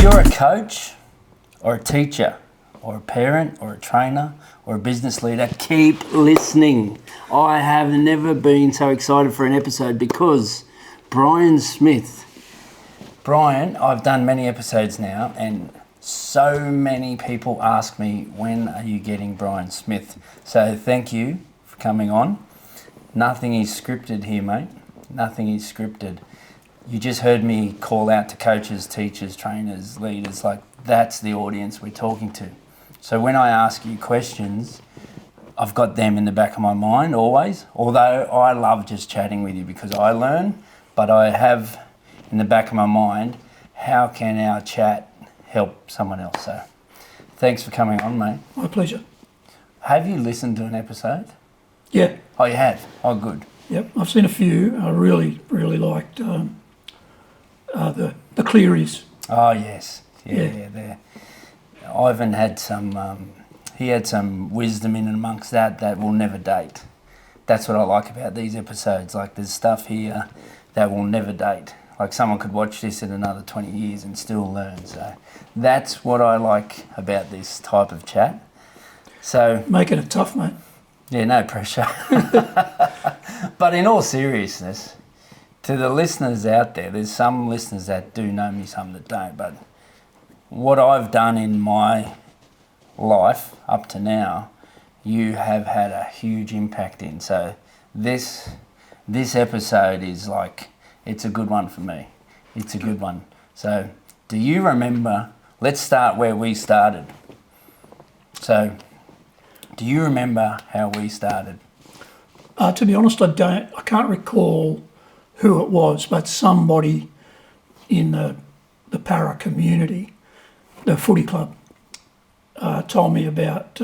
you're a coach or a teacher or a parent or a trainer or a business leader, keep listening. I have never been so excited for an episode because Brian Smith. Brian, I've done many episodes now and so many people ask me, when are you getting Brian Smith? So thank you for coming on. Nothing is scripted here, mate. Nothing is scripted. You just heard me call out to coaches, teachers, trainers, leaders, like that's the audience we're talking to. So when I ask you questions, I've got them in the back of my mind always, although I love just chatting with you because I learn, but I have in the back of my mind, how can our chat help someone else? So thanks for coming on, mate. My pleasure. Have you listened to an episode? Yeah. Oh, you have? Oh, good. Yep, I've seen a few. I really liked the Clearys. Oh, yes. Yeah. Ivan had some, he had some wisdom in and amongst that will never date. That's what I like about these episodes. Like there's stuff here that will never date. Like someone could watch this in another 20 years and still learn. So that's what I like about this type of chat. So making it tough, mate. Yeah, no pressure. But in all seriousness, to the listeners out there, there's some listeners that do know me, some that don't. But what I've done in my life up to now, you have had a huge impact in. So this episode is like, it's a good one for me. It's a good one. So do you remember, let's start where we started. So do you remember how we started? To be honest, I can't recall who it was, but somebody in the para community, the footy club, told me about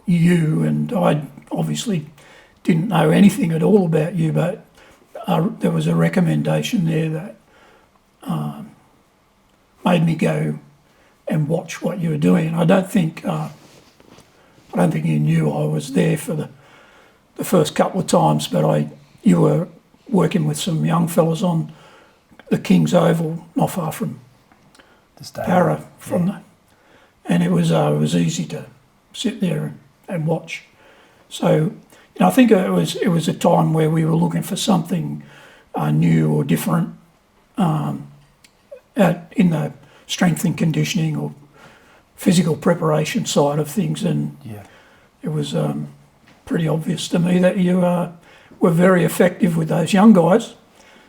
you, and I obviously didn't know anything at all about you, but there was a recommendation there that made me go and watch what you were doing. And I don't think you knew I was there for the first couple of times, but you were working with some young fellas on the King's Oval, not far from Para, and it was easy to sit there and watch. So I think it was a time where we were looking for something new or different in the strength and conditioning or physical preparation side of things, and it was pretty obvious to me that you were very effective with those young guys,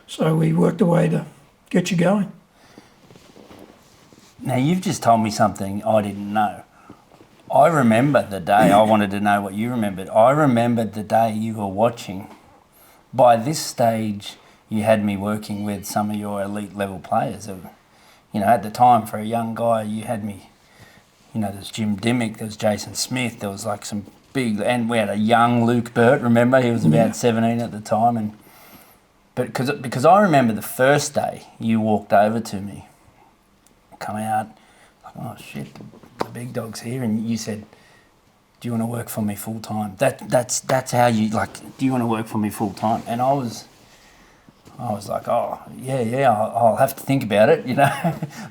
so we worked a way to get you going. Now you've just told me something I didn't know. I remember the day, I wanted to know what you remembered. I remembered the day you were watching. By this stage, you had me working with some of your elite level players. At the time, for a young guy, you had me, there's Jim Dimmick, there was Jason Smith, there was like some big, and we had a young Luke Burt, remember? He was about 17 at the time. But because I remember the first day you walked over to me, come out, like, oh shit, the big dog's here, and you said, do you want to work for me full time? That's how you, like, do you want to work for me full time? And I was like, oh, yeah, I'll have to think about it,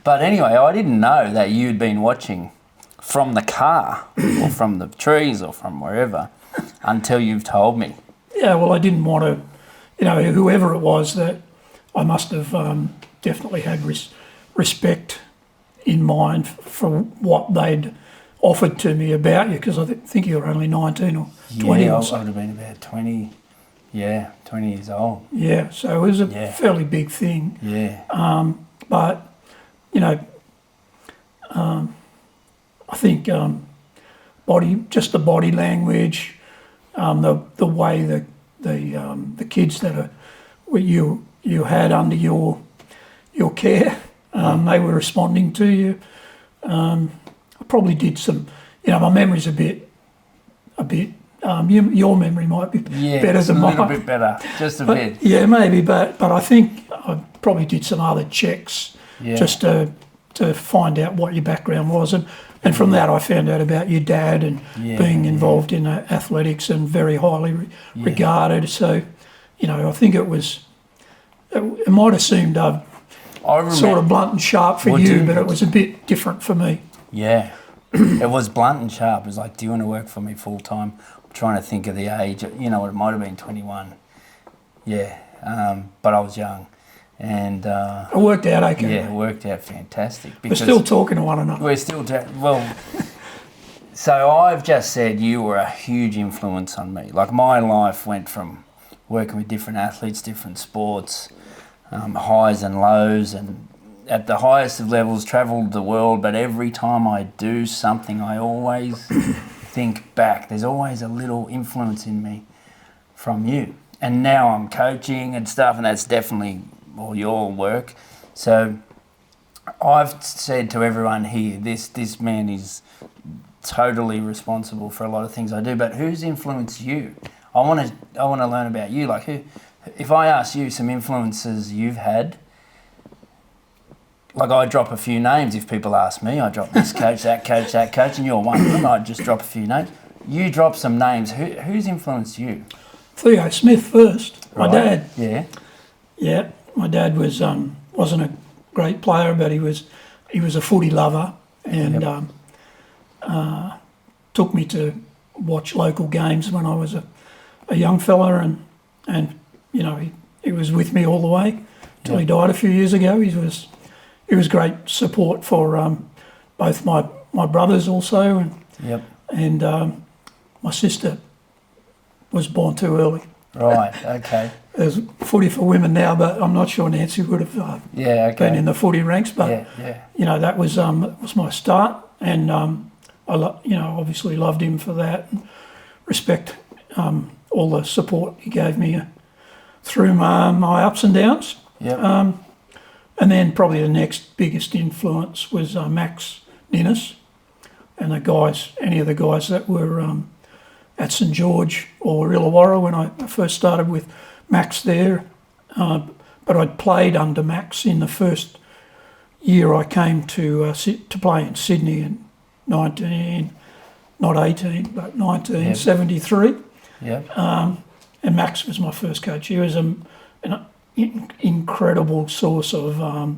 But anyway, I didn't know that you'd been watching from the car or from the trees or from wherever until you've told me. Yeah, well, I didn't want to, whoever it was, that I must have definitely had respect in mind for what they'd offered to me about you, because I think you were only 19 or 20 or so. I would have been about 20. Yeah, 20 years old. Yeah, so it was a fairly big thing. Yeah. But, I think the body language, the way the kids that you had under your care, they were responding to you. I probably did some, my memory's a bit. Your memory might be better than mine. A little bit better, just a bit. Yeah, maybe, but I think I probably did some other checks just to find out what your background was, and from that I found out about your dad and being involved in athletics and very highly regarded. So, I think it might have seemed I remember, sort of blunt and sharp for you, but it was a bit different for me. Yeah, it was blunt and sharp. It was like, do you want to work for me full time? I'm trying to think of the age. You know, it might have been 21. Yeah, but I was young. And it worked out okay. Yeah, it worked out fantastic. We're still talking to one another. We're still, well, so I've just said you were a huge influence on me. Like, my life went from working with different athletes, different sports, highs and lows, and at the highest of levels, travelled the world, but every time I do something, I always think back. There's always a little influence in me from you. And now I'm coaching and stuff, and that's definitely all your work. So I've said to everyone here, this man is totally responsible for a lot of things I do, but who's influenced you? I want to learn about you. Like, who, if I ask you some influences you've had, like, I drop a few names if people ask me. I drop this coach, that coach, that coach, and you're one of them. I just drop a few names. You drop some names. Who's influenced you? Theo Smith first. My dad. Yeah. Yeah. My dad was wasn't a great player, but he was a footy lover, and took me to watch local games when I was a young fella, and you know, he was with me all the way till he died a few years ago. He was great support for both my brothers also, and my sister was born too early. Right, okay. There's footy for women now, but I'm not sure Nancy would have been in the footy ranks. But you know, that was my start, and obviously loved him for that, and respect all the support he gave me through my ups and downs. Yep. And then probably the next biggest influence was Max Ninnis, and any of the guys that were at St George or Illawarra when I first started with Max there. But I'd played under Max in the first year I came to play in Sydney in 1973. Yep. And Max was my first coach. He was an incredible source of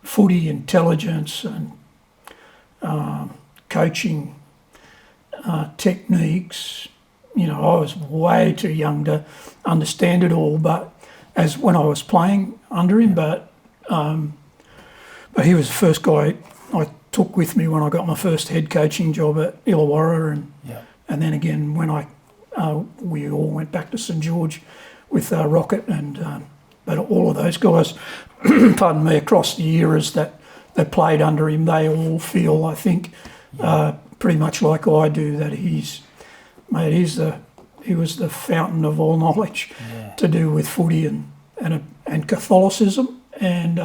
footy intelligence and coaching techniques. You know, I was way too young to understand it all, but as when I was playing under him, but he was the first guy I took with me when I got my first head coaching job at Illawarra, and then again when we all went back to St George with Rocket, and but all of those guys, pardon me, across the eras that played under him, they all feel, I think, pretty much like I do, that he was the fountain of all knowledge to do with footy and Catholicism and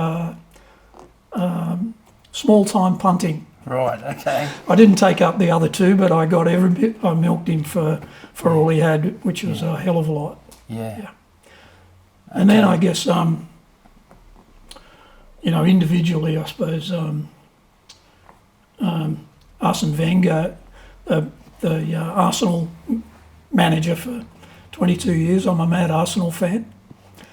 small time punting. Right, okay. I didn't take up the other two, but I got every bit. I milked him for all he had, which was a hell of a lot. Yeah. And then I guess, individually, I suppose, Arsene Wenger, the Arsenal manager for 22 years. I'm a mad Arsenal fan.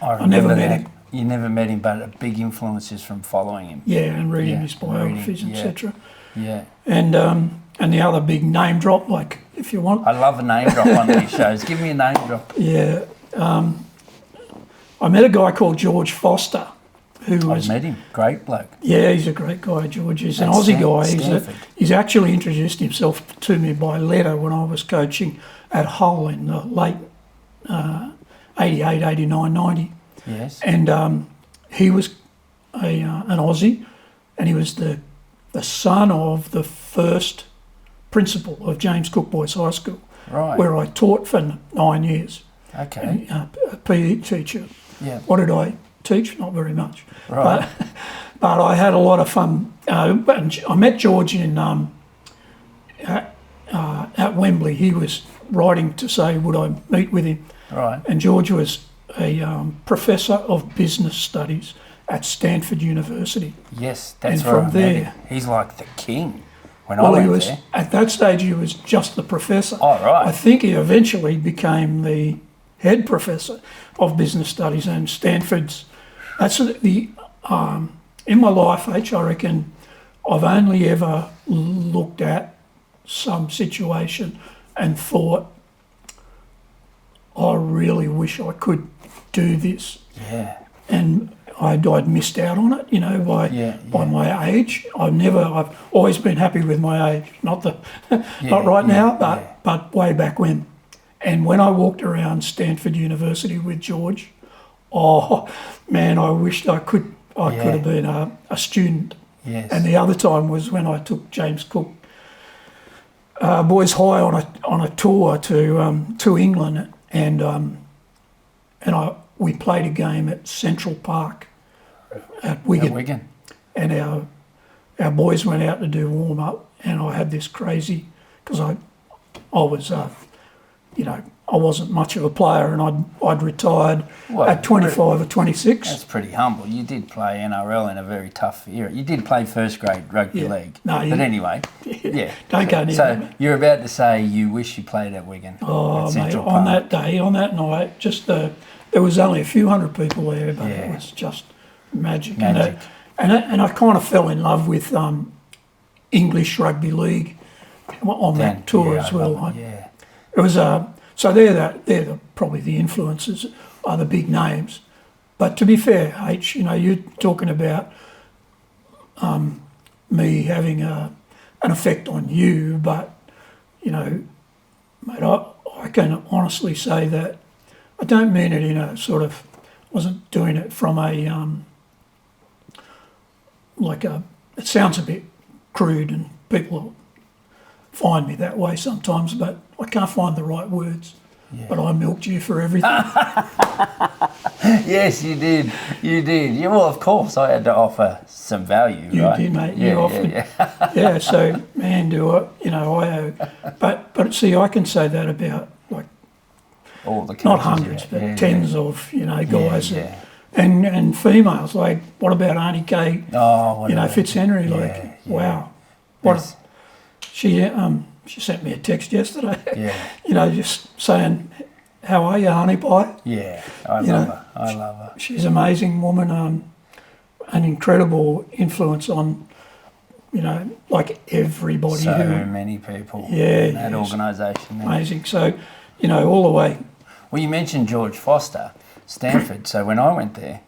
I never met him. You never met him, but a big influence is from following him. Yeah, and reading his biographies, etc. Yeah. And the other big name drop, like, if you want. I love a name drop on these shows. Give me a name drop. Yeah. I met a guy called George Foster, I've met him. Great bloke. Yeah, he's a great guy, George. He's an Aussie guy. He's actually introduced himself to me by letter when I was coaching at Hull in the late 88, 89, 90. Yes. And he was an Aussie, and he was the son of the first principal of James Cook Boys High School, right, where I taught for 9 years. Okay. A PE teacher. Yeah. What did I teach? Not very much. Right. But I had a lot of fun. I met George at Wembley. He was writing to say, would I meet with him? Right. And George was a professor of business studies at Stanford University. Yes, that's and where from I there, met him. He's like the king. When I went there. At that stage, he was just the professor. Oh, right. I think he eventually became the head professor of business studies, and Stanford's. That's the in my life, I reckon I've only ever looked at some situation and thought, I really wish I could do this. Yeah. And I'd missed out on it, by my age. I've always been happy with my age, not right now, but way back when. And when I walked around Stanford University with George, oh man, I wished I could have been a student. Yes. And the other time was when I took James Cook Boys High on a tour to England, and we played a game at Central Park at Wigan. And our boys went out to do warm up, and I had this crazy, because I was I wasn't much of a player, and I'd retired at 25 or 26. That's pretty humble. You did play NRL in a very tough era. You did play first grade rugby league. No, but anyway, yeah. Don't go near So that. you're about to say you wish you played at Wigan. Oh, at mate, Central on Park. that day, on that night, there was only a few hundred people there, but it was just magic. Magic. And I kind of fell in love with English rugby league on that tour as well. It was so they're probably the influences are the big names. But to be fair, H, you're talking about me having an effect on you, but mate, I can honestly say that I don't mean it in a sort of, wasn't doing it from a it sounds a bit crude, and people find me that way sometimes, but I can't find the right words. Yeah. But I milked you for everything. Yes, you did. You did. Yeah, well, of course, I had to offer some value, right? You did, mate. Yeah, you offered. Yeah, so, man, but see, I can say that about, like, all the coaches, not hundreds, but tens of, guys. And females, like, what about Auntie Kay, Fitzhenry, wow. What she sent me a text yesterday, just saying, how are you, honey pie? Yeah, I love her. She's an amazing woman, an incredible influence on, like everybody. So many people in that organisation. Amazing. So, all the way. Well, you mentioned George Foster, Stanford. So when I went there,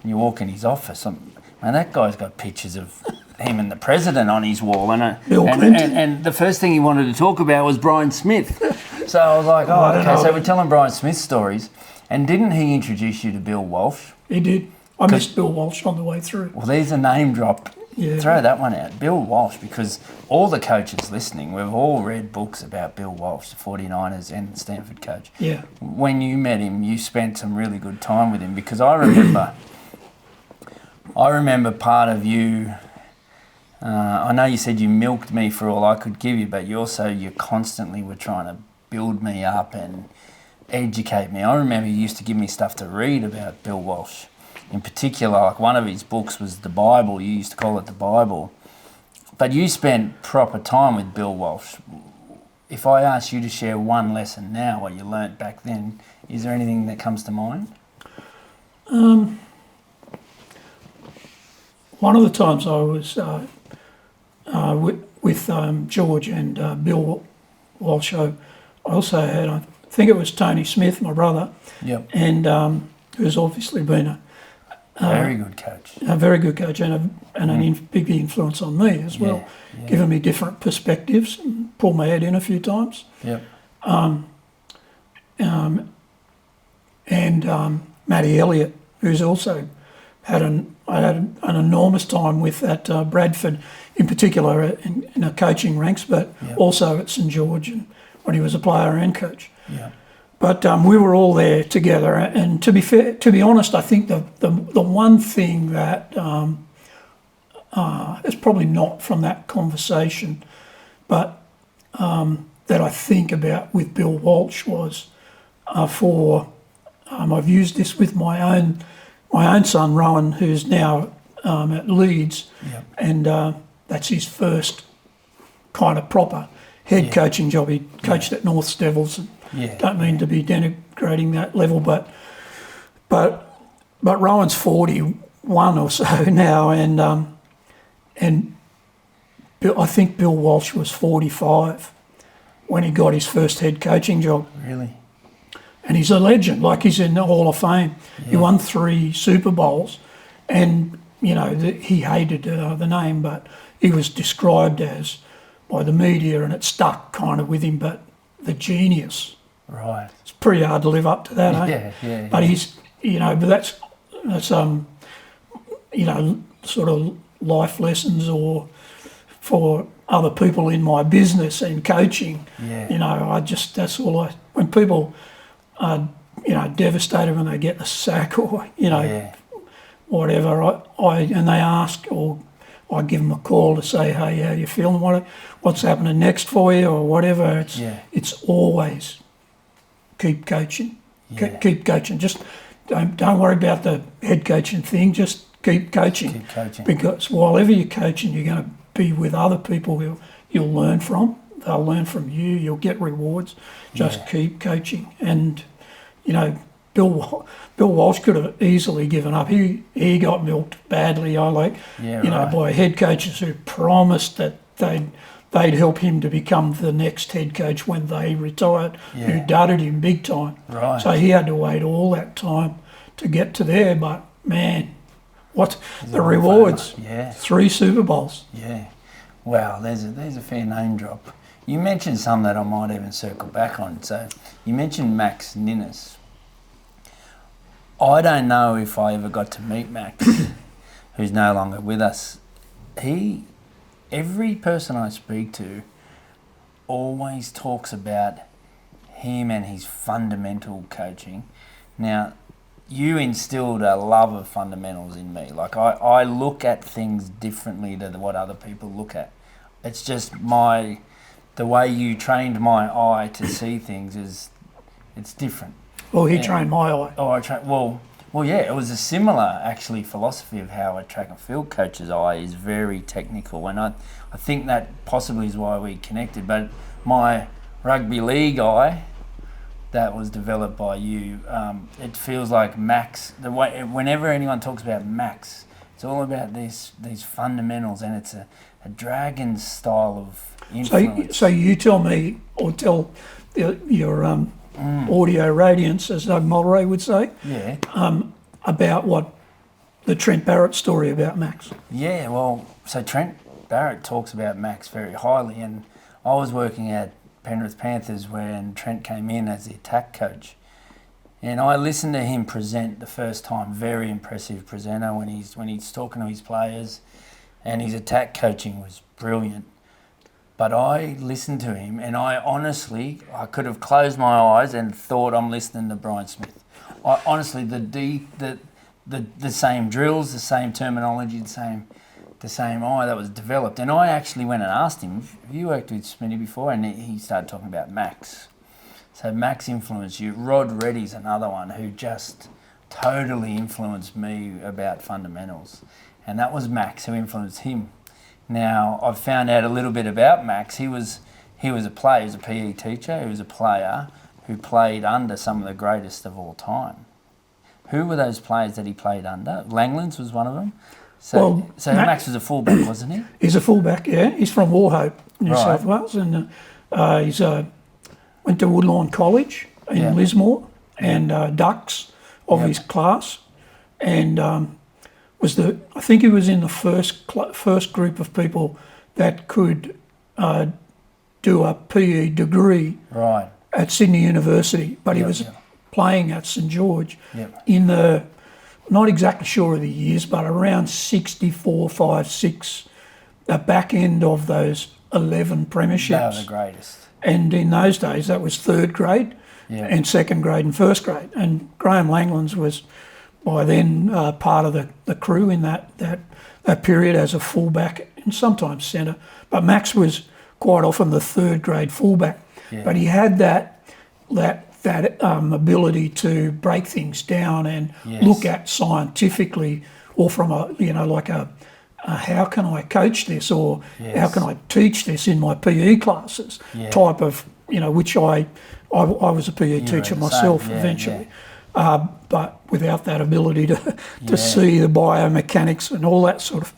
and you walk in his office, man, that guy's got pictures of him and the president on his wall, and the first thing he wanted to talk about was Brian Smith. So I was like, so we're telling Brian Smith stories. And didn't he introduce you to Bill Walsh? He did. I missed Bill Walsh on the way through. Well, there's a name drop. Yeah. Throw that one out. Bill Walsh, because all the coaches listening, we've all read books about Bill Walsh, the 49ers and the Stanford coach. Yeah. When you met him, you spent some really good time with him, because I remember part of you. I know you said you milked me for all I could give you, but you constantly were trying to build me up and educate me. I remember you used to give me stuff to read about Bill Walsh. In particular, like one of his books was the Bible. You used to call it the Bible. But you spent proper time with Bill Walsh. If I asked you to share one lesson now, what you learnt back then, is there anything that comes to mind? One of the times I was with George and Bill Walsh, I also had, I think it was Tony Smith, my brother, and who's obviously been a very good coach. A very good coach, and a big influence on me as well, giving me different perspectives, and pulled my head in a few times. Yep. And Matty Elliott, who's also I had an enormous time with at Bradford, in particular in the coaching ranks, but also at St George, and when he was a player and coach. Yeah. But we were all there together, and to be honest, I think the one thing that is probably not from that conversation, but that I think about with Bill Walsh was I've used this with my own son Rowan, who's now at Leeds, and that's his first kind of proper head coaching job. He coached at Norths Devils. Don't mean to be denigrating that level, but Rowan's 40 one or so now, and I think Bill Walsh was 45 when he got his first head coaching job. Really? And he's a legend, like he's in the Hall of Fame. Yeah. He won 3 Super Bowls, and he hated the name, but he was described as, by the media, and it stuck kind of with him, but the genius. Right. It's pretty hard to live up to that, eh? Yeah. But he's, but that's sort of life lessons, or for other people in my business and coaching. Yeah. That's all when people are, devastated when they get the sack, or, whatever, and they ask, or I give them a call to say, hey, how you feeling? What's happening next for you, or whatever. It's always keep coaching. Yeah. Keep coaching. Just don't worry about the head coaching thing. Just keep coaching. Keep coaching. Because whilever you're coaching, you're going to be with other people who you'll learn from. They'll learn from you. You'll get rewards. Just keep coaching. And, Bill Walsh could have easily given up. He got milked badly. By head coaches who promised that they'd help him to become the next head coach when they retired, who dudded him big time. Right. So he had to wait all that time to get to there. But man, what the rewards? Yeah. 3 Super Bowls. Yeah. Wow, there's a fair name drop. You mentioned some that I might even circle back on. So you mentioned Max Ninnis. I don't know if I ever got to meet Max, who's no longer with us. Every person I speak to always talks about him and his fundamental coaching. Now, you instilled a love of fundamentals in me. Like, I look at things differently to what other people look at. It's just the way you trained my eye to see things it's different. Well, he trained my eye. Oh, yeah, it was a similar, actually, philosophy of how a track and field coach's eye is very technical, and I think that possibly is why we connected. But my rugby league eye, that was developed by you. It feels like Max. Whenever anyone talks about Max, it's all about these fundamentals, and it's a dragon style of influence. So you tell me, or tell your audio radiance, as Doug Mulray would say, about what the Trent Barrett story about Max. Yeah, well, so Trent Barrett talks about Max very highly, and I was working at Penrith Panthers when Trent came in as the attack coach, and I listened to him present the first time. Very impressive presenter when he's talking to his players, and his attack coaching was brilliant. But I listened to him, and I could have closed my eyes and thought I'm listening to Brian Smith. The same drills, the same terminology, the same eye that was developed. And I actually went and asked him, have you worked with Smitty before? And he started talking about Max. So Max influenced you. Rod Reddy's another one who just totally influenced me about fundamentals. And that was Max who influenced him. Now, I've found out a little bit about Max. He was a player, he was a PE teacher, he was a player who played under some of the greatest of all time. Who were those players that he played under? Langlands was one of them. So Max was a fullback, wasn't he? He's a fullback, yeah. He's from Wauchope, New South Wales, and he's went to Woodlawn College in Lismore, and Ducks of his class, and I think he was in the first group of people that could do a PE degree at Sydney University, but he was playing at St George in the, not exactly sure of the years, but around 64, 5, 6, the back end of those 11 premierships. They were the greatest. And in those days, that was third grade and second grade and first grade. And Graham Langlands was by then part of the crew in that period as a fullback and sometimes centre. But Max was quite often the third grade fullback. Yeah. But he had that ability to break things down and look at scientifically, or from a how can I coach this, or how can I teach this in my PE classes type of, which I was a PE teacher myself eventually. but without that ability to see the biomechanics and all that sort of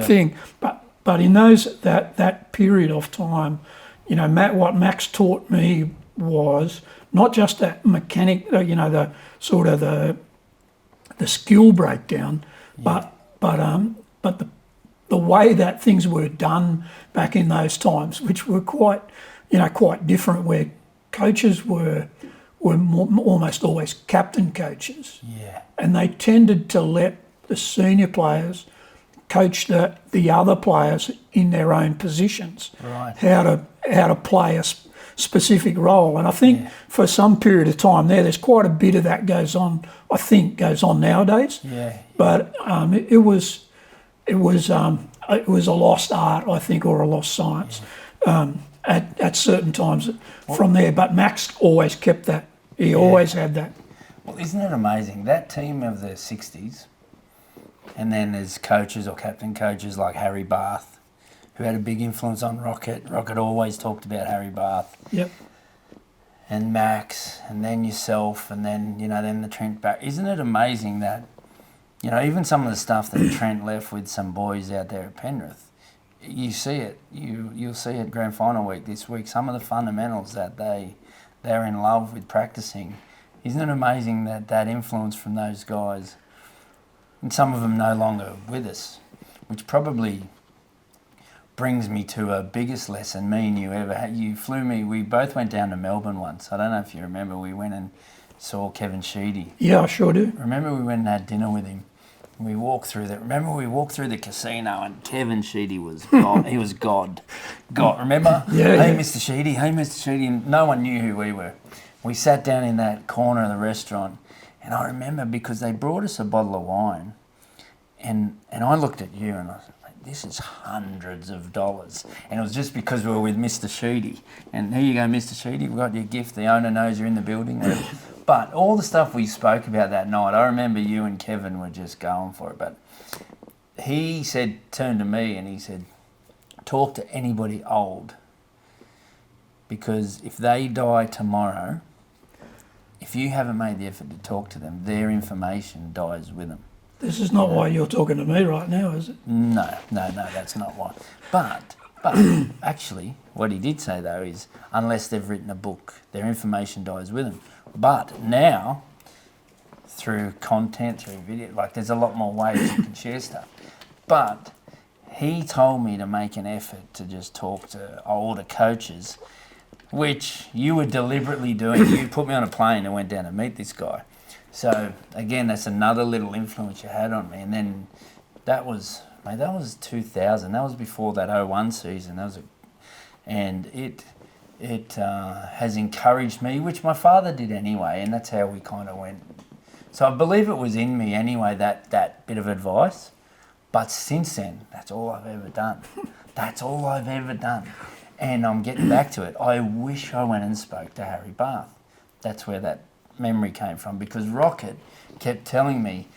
thing. But in that period of time, you know, what Max taught me was not just that mechanic, you know, the sort of the skill breakdown, but the way that things were done back in those times, which were quite different, where coaches were almost always captain coaches, and they tended to let the senior players coach the other players in their own positions, how to play a specific role. And I think for some period of time there's quite a bit of that goes on nowadays. But it was a lost art, I think, or a lost science at certain times from there. But Max always kept that. He always had that. Well, isn't it amazing? That team of the 60s, and then there's coaches or captain coaches like Harry Bath, who had a big influence on Rocket. Rocket always talked about Harry Bath. Yep. And Max, and then yourself, and then, you know, then the Trent back. Isn't it amazing that, you know, even some of the stuff that Trent left with some boys out there at Penrith, you see it. You'll see it grand final week this week. Some of the fundamentals that they're in love with practicing. Isn't it amazing that influence from those guys, and some of them no longer with us, which probably brings me to a biggest lesson me and you ever had. You flew me, we both went down to Melbourne once. I don't know if you remember, we went and saw Kevin Sheedy. Yeah, I sure do. Remember we went and had dinner with him. We walked through we walked through the casino and Kevin Sheedy was God. He was God. Remember? Hey, Mr. Sheedy. Hey, Mr. Sheedy. And no one knew who we were. We sat down in that corner of the restaurant, and I remember because they brought us a bottle of wine, and I looked at you and I was like, this is hundreds of dollars. And it was just because we were with Mr. Sheedy. And here you go, Mr. Sheedy, we've got your gift. The owner knows you're in the building. But all the stuff we spoke about that night, I remember you and Kevin were just going for it. But he turned to me and he said, talk to anybody old. Because if they die tomorrow, if you haven't made the effort to talk to them, their information dies with them. This is not why you're talking to me right now, is it? No, that's not why. But actually, what he did say, though, is unless they've written a book, their information dies with them. But now, through content, through video, like there's a lot more ways you can share stuff. But he told me to make an effort to just talk to older coaches, which you were deliberately doing. You put me on a plane and went down to meet this guy. So, again, that's another little influence you had on me. And then that was 2000. That was before that 01 season. And it has encouraged me, which my father did anyway, and that's how we kind of went. So I believe it was in me anyway, that bit of advice. But since then, that's all I've ever done. That's all I've ever done. And I'm getting back to it. I wish I went and spoke to Harry Bath. That's where that memory came from, because Rocket kept telling me,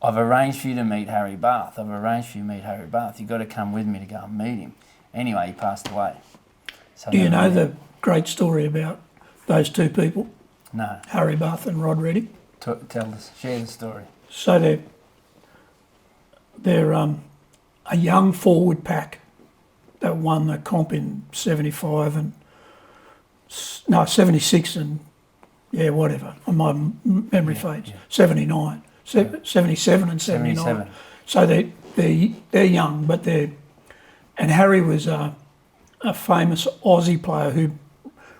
I've arranged for you to meet Harry Bath. You've got to come with me to go and meet him. Anyway, he passed away. So do you know the great story about those two people? No. Harry Bath and Rod Reddy? Tell us, share the story. So they're a young forward pack that won the comp in 76 and whatever, on my memory fades. 79, 77 and 79. So they're young, but and Harry was a famous Aussie player who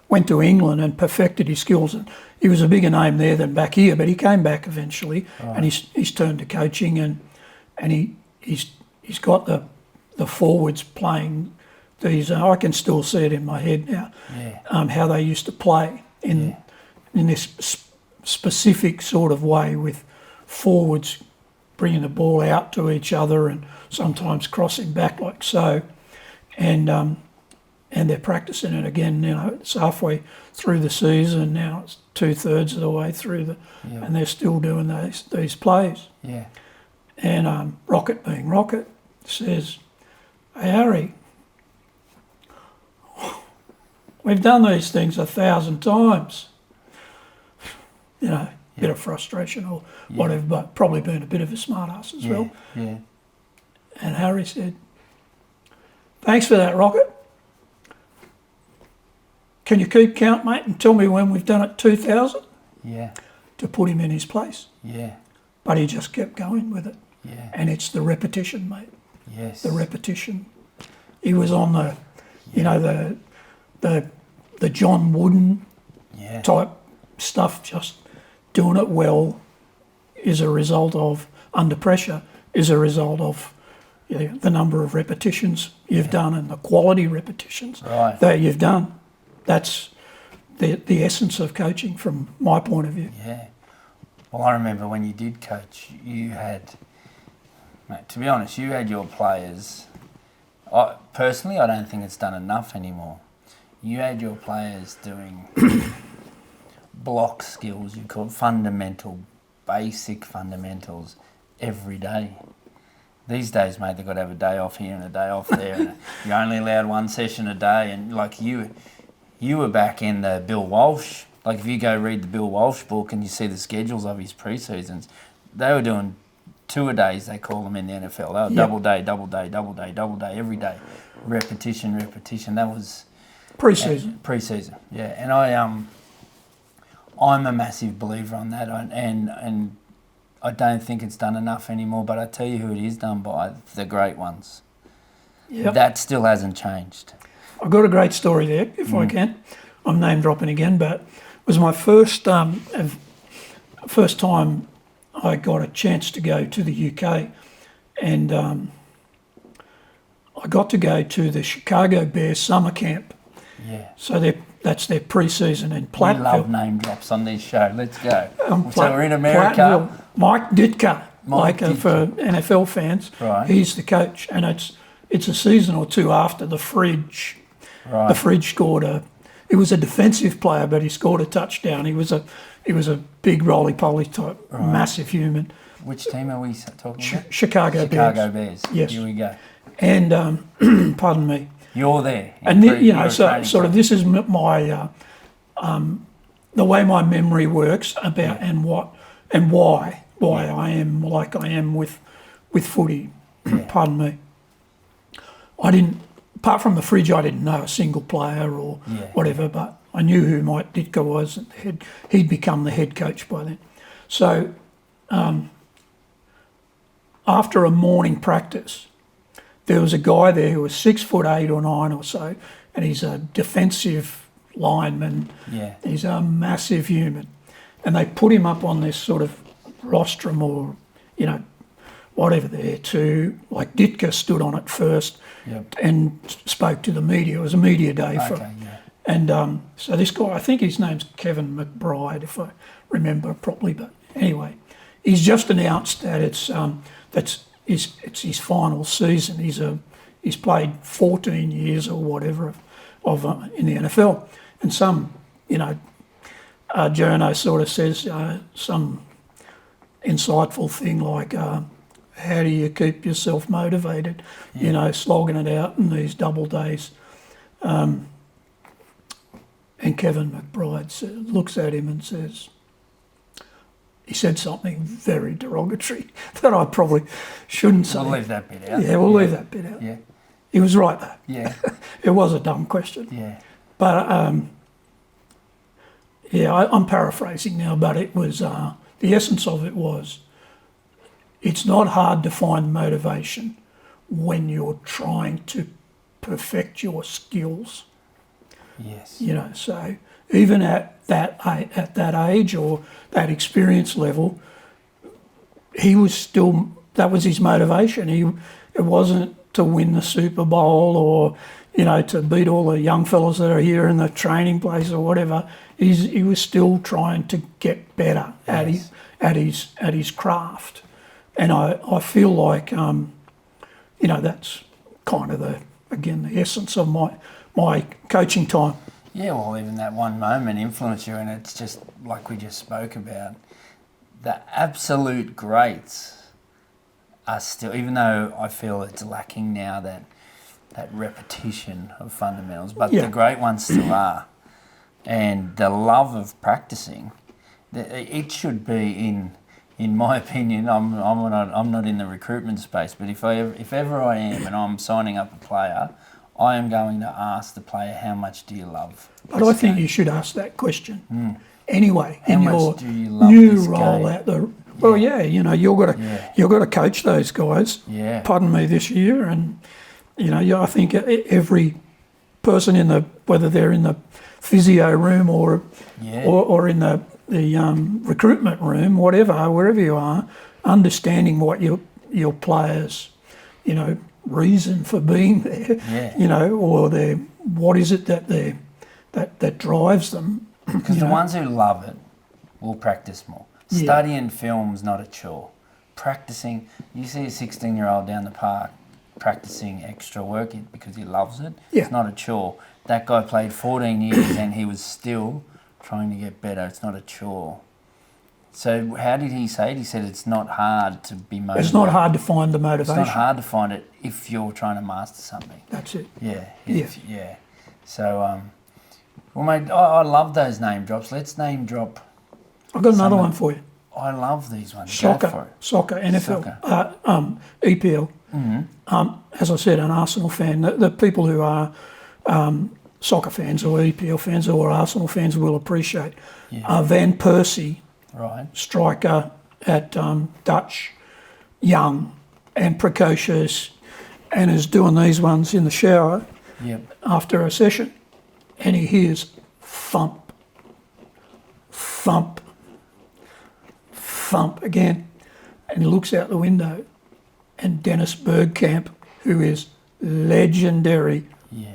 went to England and perfected his skills. And he was a bigger name there than back here, but he came back eventually, and he's turned to coaching, and he's got the forwards playing these. I can still see it in my head now. How they used to play in this specific sort of way, with forwards bringing the ball out to each other and sometimes crossing back like so, and they're practicing it again. You know, it's halfway through the season now. It's 2/3 of the way through and they're still doing these plays. Yeah. And Rocket, being Rocket, says, "Hey Harry, we've done these things 1,000 times. You know, bit of frustration or whatever, but probably been a bit of a smart ass as well. Yeah. And Harry said, "Thanks for that, Rocket. Can you keep count, mate, and tell me when we've done it 2,000? Yeah. To put him in his place." Yeah. But he just kept going with it. Yeah. And it's the repetition, mate. Yes. The repetition. He was on the, the John Wooden type stuff, just doing it well is a result of, under pressure, is a result of the number of repetitions you've done and the quality repetitions that you've done. That's the essence of coaching from my point of view. Yeah. Well, I remember when you did coach, you had, mate, to be honest, you had your players. Personally, I don't think it's done enough anymore. You had your players doing block skills, you call it basic fundamentals every day. These days, mate, they've got to have a day off here and a day off there. And you're only allowed one session a day. And like you were back in the Bill Walsh. Like if you go read the Bill Walsh book and you see the schedules of his pre-seasons, they were doing 2 a days, they call them in the NFL. They were double day, double day, double day, double day, every day. Repetition. That was Pre-season. Pre-season, yeah. And I'm a massive believer on that, and I don't think it's done enough anymore, but I tell you who it is done by, the great ones. Yep. That still hasn't changed. I've got a great story there, if I can. I'm name dropping again, but it was my first time I got a chance to go to the UK, and I got to go to the Chicago Bears summer camp. Yeah. So that's their pre-season in Platteville. We love name drops on this show. Let's go. So we're in America. Platteville. Mike Ditka, for NFL fans, he's the coach, and it's a season or two after the Fridge. Right. The Fridge scored he was a defensive player, but he scored a touchdown. He was a big roly-poly type, massive human. Which team are we talking about? Chicago Bears. Yes. Here we go. And pardon me. You're there. And sort of this is my the way my memory works about and why I am like I am with footy. Pardon me. I didn't, apart from the Fridge, I didn't know a single player or whatever, but I knew who Mike Ditka was. He'd become the head coach by then. So after a morning practice, there was a guy there who was 6'8" or 9 or so, and he's a defensive lineman. Yeah. He's a massive human. And they put him up on this sort of rostrum or, whatever there to, like Ditka stood on it first and spoke to the media. It was a media day for him. Yeah. And so this guy, I think his name's Kevin McBride, if I remember properly, but anyway, he's just announced that it's his final season. He's played 14 years or whatever of in the NFL, and some journo sort of says some insightful thing like, how do you keep yourself motivated? Slogging it out in these double days. And Kevin McBride looks at him and says, he said something very derogatory that I probably shouldn't say. We'll leave that bit out. Yeah, we'll leave that bit out. Yeah. He was right though. Yeah. It was a dumb question. Yeah. But, I'm paraphrasing now, but it was, the essence of it was, it's not hard to find motivation when you're trying to perfect your skills. Yes. So even at that age or that experience level, he was still, that was his motivation. It wasn't to win the Super Bowl or, to beat all the young fellas that are here in the training place or whatever. He was still trying to get better at his craft. And I feel like, that's kind of the essence of my coaching time. Yeah, well, even that one moment influenced you, and it's just like we just spoke about. The absolute greats are still, even though I feel it's lacking now that repetition of fundamentals, but the great ones still are. And the love of practicing It should be in my opinion. I'm not in the recruitment space, but if ever I am and I'm signing up a player, I am going to ask the player, how much do you love? But I think you should ask that question anyway How in much your do you love new this role game? out the. Well, yeah, you've got to coach those guys. Yeah. Pardon me, this year, and I think every person whether they're in the physio room or in the recruitment room, wherever you are, understanding what your players, reason for being there, or what is it that drives them. Because the ones who love it will practice more. Studying film's not a chore. Practicing, you see a 16-year-old down the park practicing extra work because he loves it. Yeah. It's not a chore. That guy played 14 years and he was still trying to get better. It's not a chore. So how did he say it? He said it's not hard to be motivated. It's not hard to find the motivation. It's not hard to find it if you're trying to master something. That's it. Yeah. So, well, mate, I love those name drops. Let's name drop. I've got another one for you. I love these ones. Soccer, Go for it. soccer, NFL, EPL. As I said, an Arsenal fan. The people who are soccer fans or EPL fans or Arsenal fans will appreciate. Van Persie, right, striker at Dutch, young and precocious, and is doing these ones in the shower after a session, and he hears thump, thump, thump again, and he looks out the window, and Dennis Bergkamp, who is legendary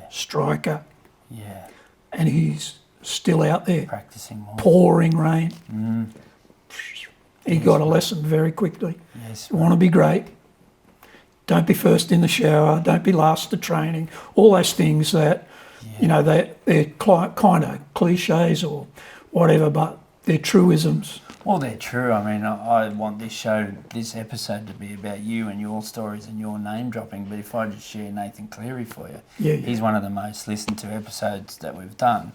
striker, and he's still out there practicing more. Pouring rain. He got a lesson very quickly. You want to be great, don't be first in the shower, don't be last to training, all those things that they're kind of cliches or whatever, but they're truisms. Well, they're true. I mean, I want this episode to be about you and your stories and your name dropping, but if I just share Nathan Cleary for you, he's one of the most listened to episodes that we've done.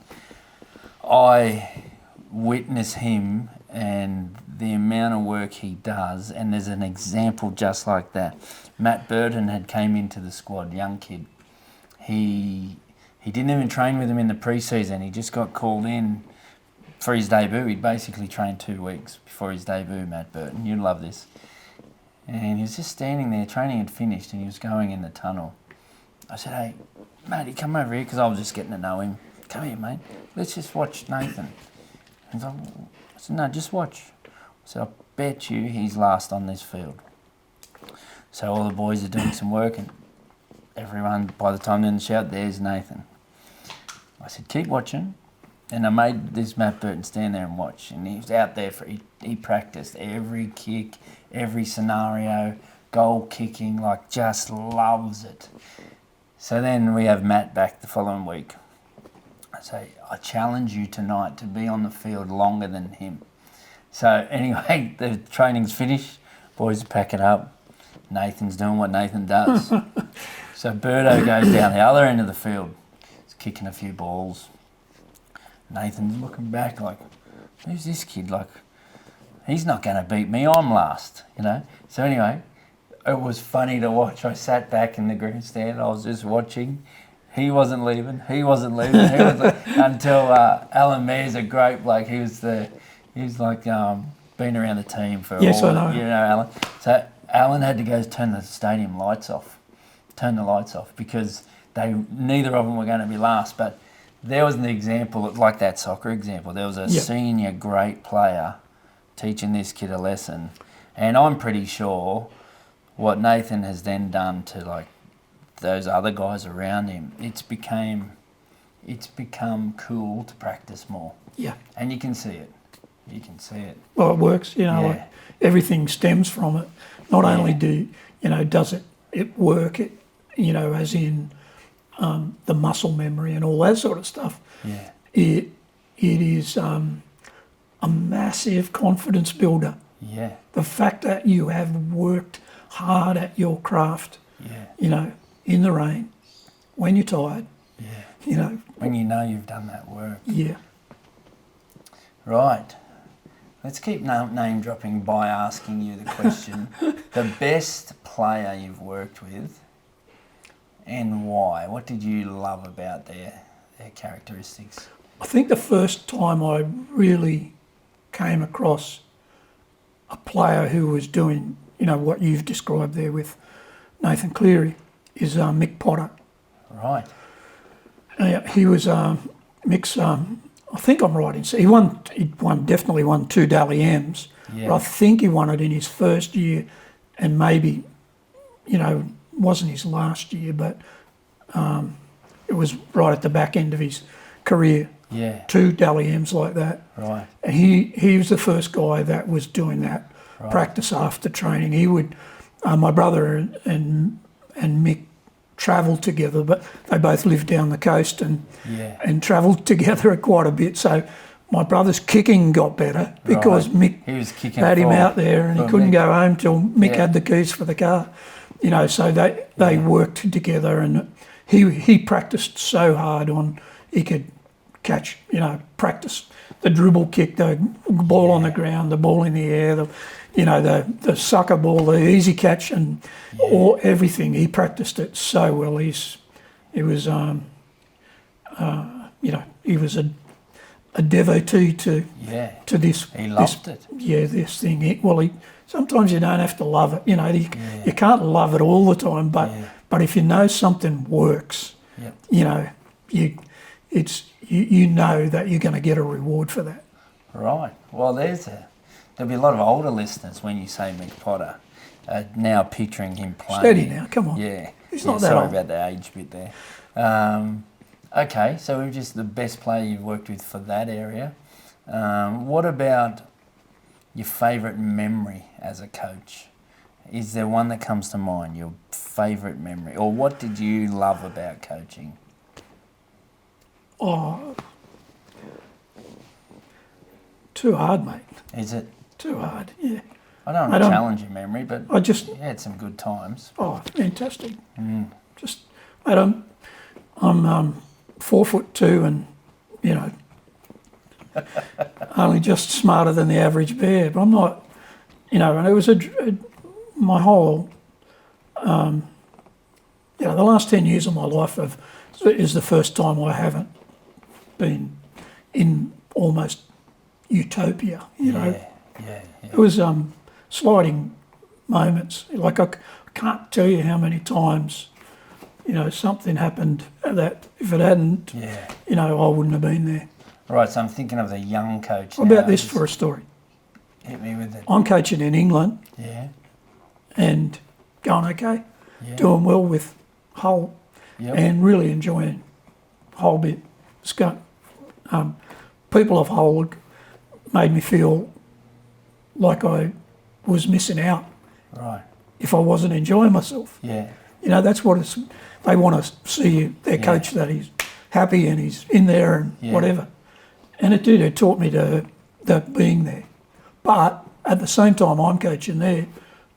I witness him and the amount of work he does, and there's an example just like that. Matt Burton had came into the squad, young kid. He didn't even train with him in the pre-season. He just got called in for his debut. He'd basically trained 2 weeks before his debut, Matt Burton. You'd love this. And he was just standing there, training had finished, and he was going in the tunnel. I said, "Hey, matey, come over here," because I was just getting to know him. "Come here, mate. Let's just watch Nathan." He's like, I said, "No, just watch." I said, "I bet you he's last on this field." So all the boys are doing some work, and everyone, by the time they're in the shout, there's Nathan. I said, "Keep watching." And I made this Matt Burton stand there and watch. And he was out there he practiced every kick, every scenario, goal kicking, like just loves it. So then we have Matt back the following week. I say, "I challenge you tonight to be on the field longer than him." So anyway, the training's finished. Boys are packing up. Nathan's doing what Nathan does. So Birdo goes down the other end of the field. He's kicking a few balls. Nathan's looking back like, "Who's this kid? Like, he's not going to beat me. I'm last, So anyway, it was funny to watch. I sat back in the grandstand. I was just watching. He wasn't leaving. Until Alan Mayer's a great bloke. He was like been around the team for I know. Alan. So Alan had to go turn the stadium lights off, because neither of them were going to be last, but. There was an example, like that soccer example. There was a senior great player teaching this kid a lesson. And I'm pretty sure what Nathan has then done to like those other guys around him, it's become cool to practice more. Yeah. And you can see it. Well, it works, like everything stems from it. Not only does it work, as in the muscle memory and all that sort of stuff. Yeah. It is a massive confidence builder. Yeah. The fact that you have worked hard at your craft, in the rain, when you're tired, when you know you've done that work. Yeah. Right. Let's keep name dropping by asking you the question. The best player you've worked with and why? What did you love about their characteristics? I think the first time I really came across a player who was doing, what you've described there with Nathan Cleary is Mick Potter. Right. He was Mick's. I think I'm right in saying he definitely won 2 Dally M's. Yeah. But I think he won it in his first year, and maybe, wasn't his last year, but it was right at the back end of his career. Yeah. 2 Dally M's like that. Right. And he was the first guy that was doing that Right. practice after training. He would, my brother and Mick travelled together, but they both lived down the coast and travelled together quite a bit. So my brother's kicking got better because Mick he was kicking had him out there, and he couldn't go home till Mick had the keys for the car. So they worked together, and he practiced so hard on he could catch, practice the dribble kick, the ball on the ground, the ball in the air, the sucker ball, the easy catch, and everything. He practiced it so well. He was a devotee to this. He loved it. Yeah, this thing. Sometimes you don't have to love it. You can't love it all the time, but if you know something works, you know that you're going to get a reward for that. Right. Well, there'll be a lot of older listeners when you say Mick Potter now picturing him playing. Steady now, come on. Yeah. He's not that sorry old. about the age bit there. Okay, so we're just the best player you've worked with for that area. What about your favourite memory as a coach? Is there one that comes to mind, your favourite memory? Or what did you love about coaching? Oh, too hard, mate. Is it? Too hard, yeah. I don't want to challenge your memory, but you had some good times. Oh, fantastic. I'm 4'2" and, only just smarter than the average bear. But I'm not, and it was my whole, the last 10 years of my life is the first time I haven't been in almost utopia, Yeah. It was sliding moments. Like I can't tell you how many times, something happened that if it hadn't, I wouldn't have been there. Right, so I'm thinking of the young coach. What about this for a story? Hit me with it. I'm coaching in England. Yeah. And going okay. Yeah. Doing well with Hull. Yep. And really enjoying Hull bit. People of Hull made me feel like I was missing out. Right. If I wasn't enjoying myself. Yeah. That's what they want to see their coach that he's happy and he's in there and whatever. And it did. It taught me to being there. But at the same time I'm coaching there,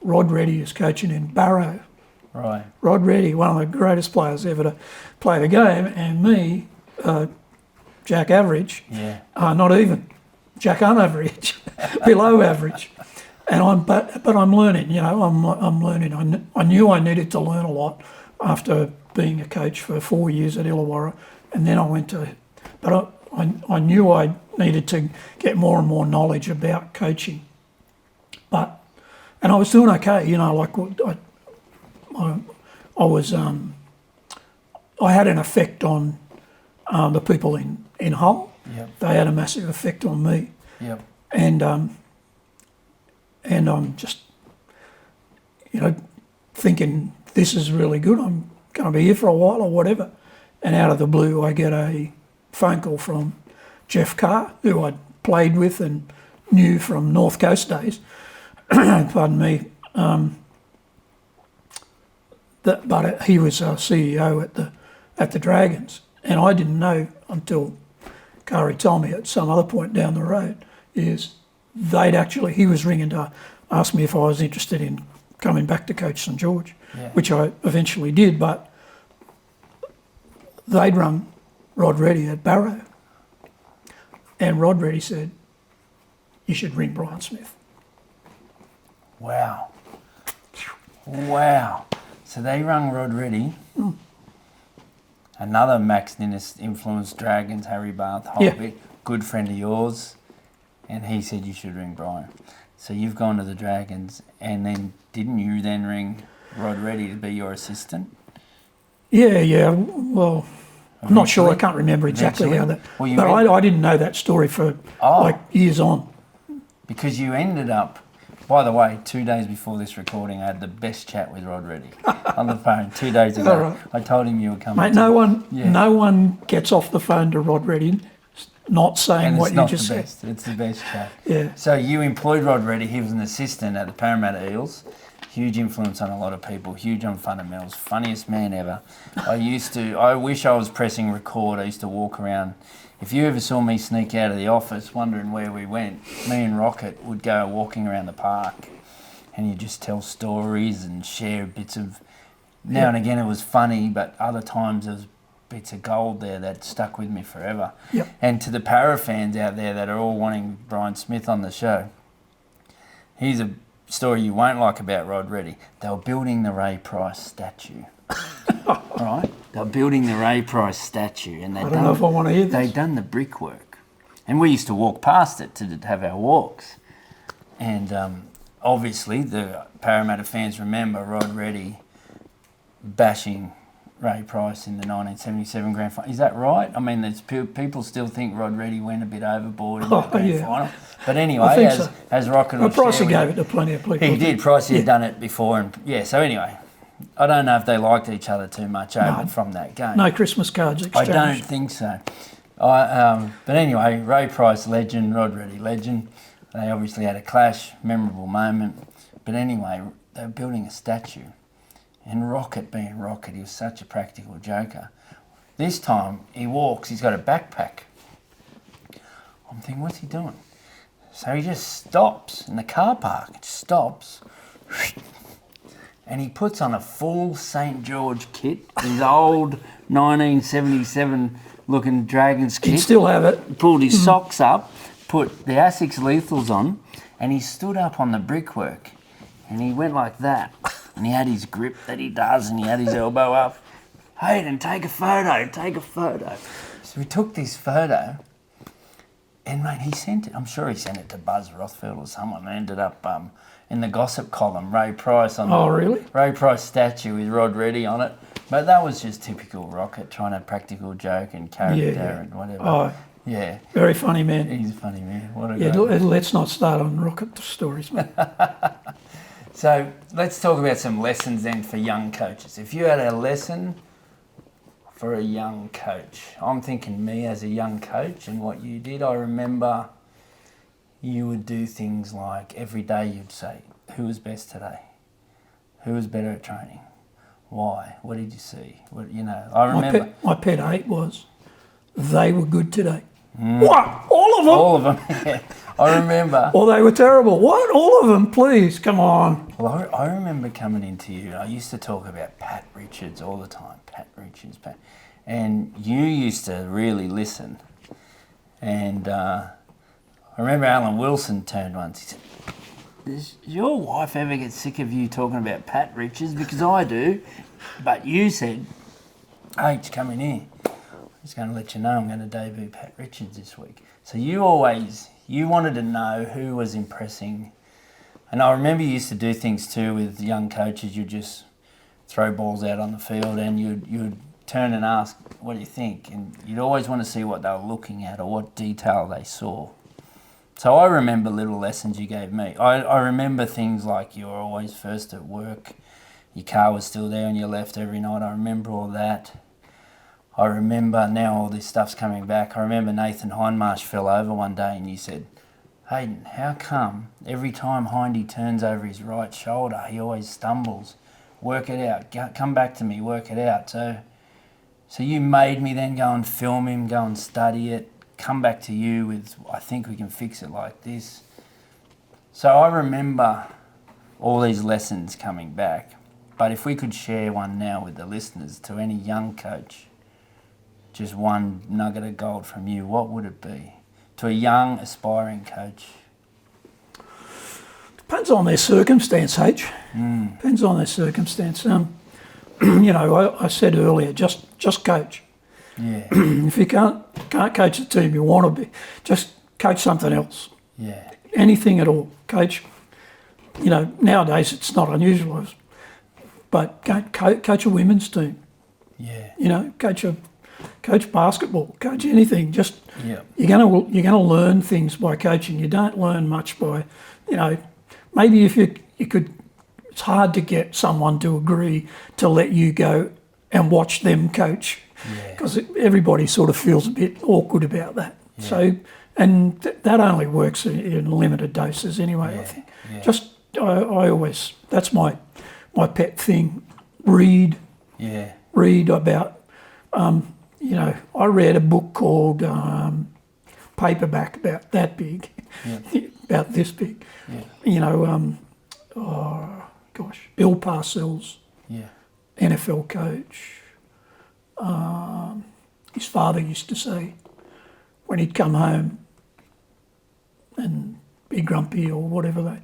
Rod Reddy is coaching in Barrow. Right. Rod Reddy, one of the greatest players ever to play the game, and me, Jack Average, not even, Jack Unaverage, below average. And I'm learning, I'm learning. I knew I needed to learn a lot after being a coach for 4 years at Illawarra, and then I went to, but I knew I needed to get more and more knowledge about coaching. And I was doing okay, I had an effect on the people in Hull. Yep. They had a massive effect on me. Yep. And I'm just, thinking this is really good. I'm going to be here for a while or whatever. And out of the blue, I get a phone call from Jeff Carr, who I'd played with and knew from North Coast days. Pardon me. But he was our CEO at the Dragons, and I didn't know until Kari told me at some other point down the road is he was ringing to ask me if I was interested in coming back to coach St George, which I eventually did, but they'd rung Rod Reddy at Barrow, and Rod Reddy said, you should ring Brian Smith. Wow. Wow. So they rung Rod Reddy. Another Max Ninnis influenced Dragons, Harry Bath, Holbit, good friend of yours. And he said you should ring Brian. So you've gone to the Dragons, and then didn't you then ring Rod Reddy to be your assistant? Yeah. Well, I'm not sure. I can't remember exactly how that. Well, but I didn't know that story for like years on. Because you ended up, by the way, 2 days before this recording, I had the best chat with Rod Reddy on the phone 2 days ago. Right. I told him you were coming. Mate, no one gets off the phone to Rod Reddy not saying and what you just said. It's the best chat. Yeah. So you employed Rod Reddy. He was an assistant at the Parramatta Eels. Huge influence on a lot of people. Huge on fundamentals. Funniest man ever. I wish I was pressing record. I used to walk around. If you ever saw me sneak out of the office wondering where we went, me and Rocket would go walking around the park, and you just tell stories and share bits of. Now and again it was funny, but other times there was bits of gold there that stuck with me forever. Yep. And to the para fans out there that are all wanting Brian Smith on the show, here's a story you won't like about Rod Reddy. They were building the Ray Price statue. Right? They were building the Ray Price statue, and I don't know if I want to hear this. they'd done the brickwork. And we used to walk past it to have our walks. And obviously the Parramatta fans remember Rod Reddy bashing Ray Price in the 1977 grand final. Is that right? I mean, there's people still think Rod Reddy went a bit overboard in the grand final. But anyway, as Rocket will Pricey share gave it to plenty of people. he did. Pricey had done it before. And so anyway, I don't know if they liked each other too much from that game. No Christmas cards exchanged. I don't think so. But anyway, Ray Price, legend, Rod Reddy, legend. They obviously had a clash, memorable moment. But anyway, they were building a statue. And Rocket, being Rocket, he was such a practical joker. This time, he walks, he's got a backpack. I'm thinking, what's he doing? So he just stops in the car park, stops, and he puts on a full St. George kit, his old 1977 looking Dragons kit. He'd still have it. Pulled his socks up, put the Asics Lethals on, and he stood up on the brickwork, and he went like that. And he had his grip that he does, and he had his elbow up. Hayden, take a photo. So we took this photo, and mate, he sent it. I'm sure he sent it to Buzz Rothfield or someone. And ended up in the gossip column, Ray Price on really? Ray Price statue with Rod Reddy on it. But that was just typical Rocket, trying to practical joke and character and whatever. Oh, yeah. Very funny man. He's a funny man. What a great let's not start on Rocket stories, mate. So let's talk about some lessons then for young coaches. If you had a lesson for a young coach, I'm thinking me as a young coach and what you did. I remember you would do things like every day you'd say, who was best today? Who was better at training? Why? What did you see? I remember. My pet hate was, they were good today. What? All of them? All of them, yeah. I remember. Or they were terrible. What? All of them? Please, come on. Well, I remember coming into you. I used to talk about Pat Richards all the time. Pat Richards, Pat. And you used to really listen. And I remember Alan Wilson turned once. He said, does your wife ever get sick of you talking about Pat Richards? Because I do. But you said, H, come in here. I'm just going to let you know I'm going to debut Pat Richards this week. So you wanted to know who was impressing. And I remember you used to do things too with young coaches. You'd just throw balls out on the field and you'd turn and ask, what do you think? And you'd always want to see what they were looking at or what detail they saw. So I remember little lessons you gave me. I remember things like you were always first at work. Your car was still there and you left every night. I remember all that. I remember now all this stuff's coming back. I remember Nathan Hindmarsh fell over one day and you said, Hayden, how come every time Hindy turns over his right shoulder, he always stumbles? Work it out. Come back to me, work it out. So you made me then go and film him, go and study it, come back to you with, I think we can fix it like this. So I remember all these lessons coming back. But if we could share one now with the listeners to any young coach, just one nugget of gold from you, what would it be? To a young, aspiring coach, Depends on their circumstance, H. Depends on their circumstance. I said earlier, just coach. Yeah. If you can't coach the team you want to be, just coach something else. Yeah. Anything at all. Coach. Nowadays it's not unusual, but coach a women's team. Yeah. Coach basketball. Coach anything. Just Yeah. you're gonna learn things by coaching. You don't learn much by, maybe if you could. It's hard to get someone to agree to let you go and watch them coach, because everybody sort of feels a bit awkward about that. Yeah. So, and that only works in limited doses anyway. Yeah. I think. Yeah. Just I always, that's my pet thing. Read about. I read a book called Paperback, about that big, about this big. Yeah. Bill Parcells, Yeah. NFL coach. His father used to say when he'd come home and be grumpy or whatever, they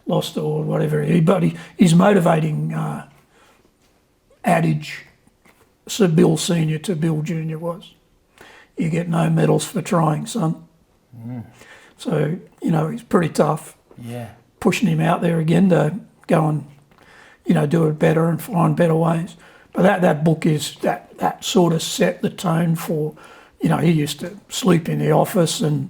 lost or whatever, but his motivating adage, Sir Bill Senior to Bill Junior, was, "You get no medals for trying, son." So, he's pretty tough. Yeah. Pushing him out there again to go and, do it better and find better ways. But that book is, that sort of set the tone for, he used to sleep in the office and,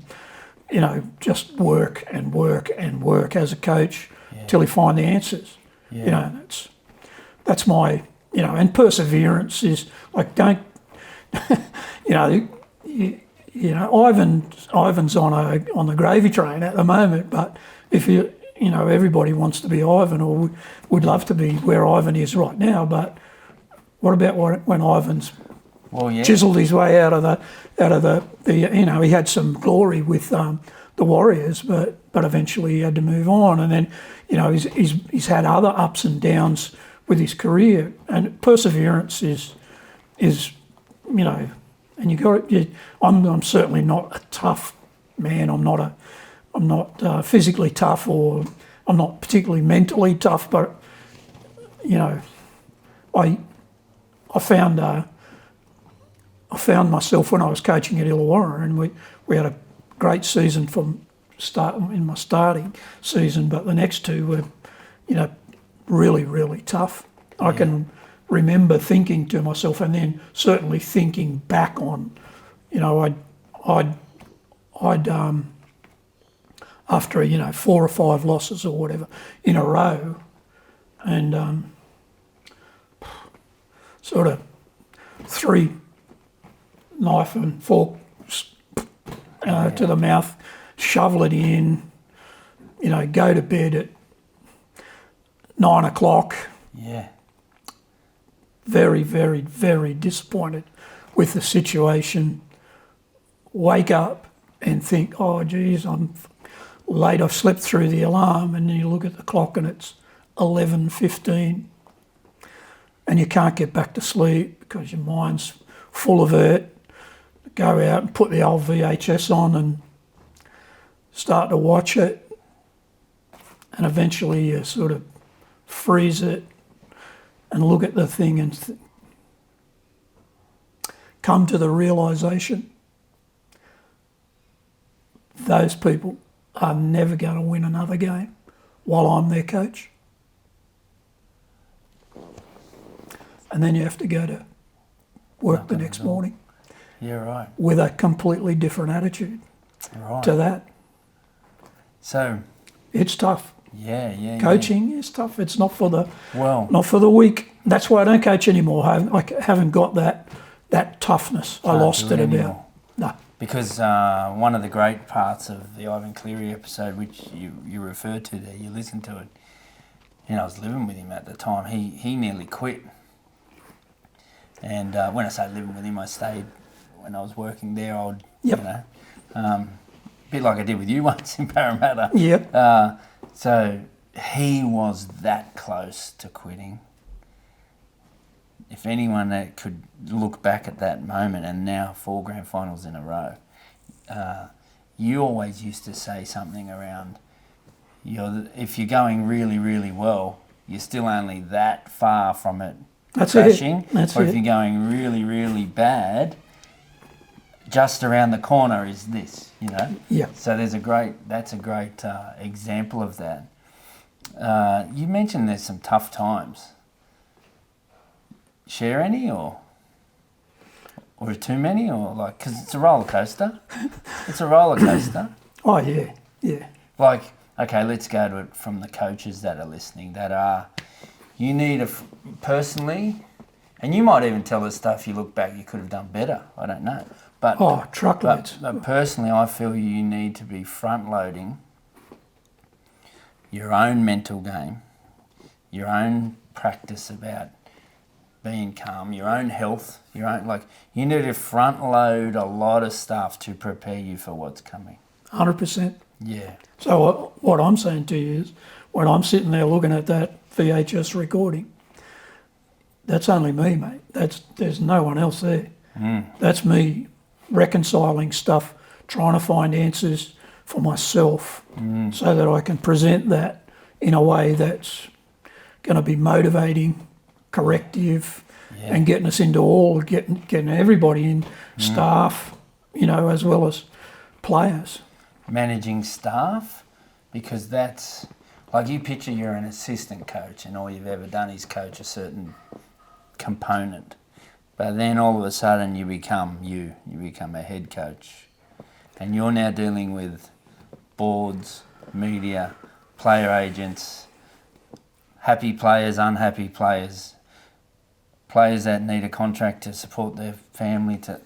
just work and work and work as a coach till he find the answers. Yeah. That's my, and perseverance is like, don't, Ivan's on the gravy train at the moment, but if everybody wants to be Ivan, or would love to be where Ivan is right now, but what about when Ivan's chiselled his way out of the he had some glory with the Warriors, but eventually he had to move on, and then he's had other ups and downs with his career, and perseverance is and you got it. I'm certainly not a tough man. I'm not physically tough, or I'm not particularly mentally tough, but I found myself when I was coaching at Illawarra, and we had a great season in my starting season, but the next two were, really, really tough. I can remember thinking to myself, and then certainly thinking back on, I'd after 4 or 5 losses or whatever in a row, and sort of 3 knife and fork to the mouth, shovel it in, go to bed at 9 o'clock. Yeah. Very, very, very disappointed with the situation. Wake up and think, oh, geez, I'm late. I've slept through the alarm, and then you look at the clock and it's 11:15, and you can't get back to sleep because your mind's full of it. Go out and put the old VHS on and start to watch it, and eventually you sort of freeze it and look at the thing and come to the realisation those people are never going to win another game while I'm their coach. And then you have to go to work the next morning. Yeah, right. With a completely different attitude to that. So it's tough. Yeah. Coaching is tough. It's not for the weak. That's why I don't coach anymore. I haven't got that toughness. I lost it about. No. Because one of the great parts of the Ivan Cleary episode, which you referred to there, you listened to it. I was living with him at the time. He nearly quit. And when I say living with him, I stayed when I was working there. I would, a bit like I did with you once in Parramatta. Yep. So he was that close to quitting. If anyone that could look back at that moment, and now 4 grand finals in a row, you always used to say something around, if you're going really, really well, you're still only that far from it That's crashing. it. That's or if it. you're going really, really bad, just around the corner is this, Yeah. So that's a great example of that. You mentioned there's some tough times. Share any or too many or because it's a roller coaster. It's a roller coaster. Oh, yeah. Yeah. Okay, let's go to it from the coaches that are listening. You need personally, and you might even tell us stuff you look back you could have done better. I don't know. But truckloads. But personally, I feel you need to be front loading your own mental game, your own practice about being calm, your own health, you need to front load a lot of stuff to prepare you for what's coming. 100%. Yeah. So what I'm saying to you is, when I'm sitting there looking at that VHS recording, that's only me, mate. There's no one else there. That's me reconciling stuff, trying to find answers for myself so that I can present that in a way that's going to be motivating, corrective, and getting us into getting everybody in, staff, as well as players. Managing staff, because that's you picture you're an assistant coach and all you've ever done is coach a certain component, but then all of a sudden you become a head coach, and you're now dealing with boards, media, player agents, happy players, unhappy players, players that need a contract to support their family, to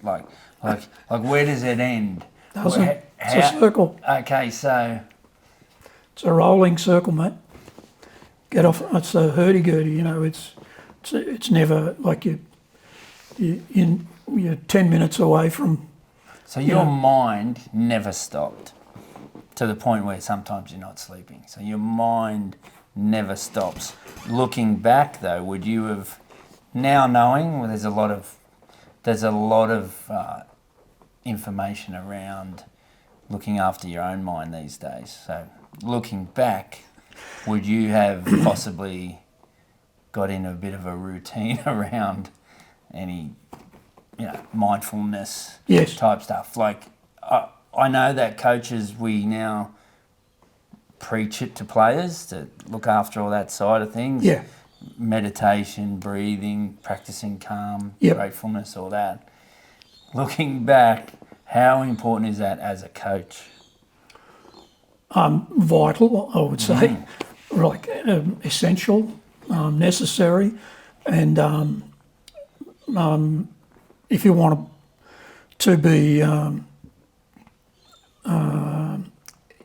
where does it end? It's a circle. Okay, so It's a rolling circle, mate. Get off. It's a hurdy-gurdy. It's never like you're 10 minutes away from. So your mind never stopped to the point where sometimes you're not sleeping. So your mind never stops. Looking back, though, would you have now knowing there's a lot of information around looking after your own mind these days. So looking back, would you have possibly got in a bit of a routine around any, mindfulness type stuff? I know that coaches, we now preach it to players to look after all that side of things. Yeah. Meditation, breathing, practicing calm, gratefulness, all that. Looking back, how important is that as a coach? Vital, I would say, essential, necessary, and if you want to be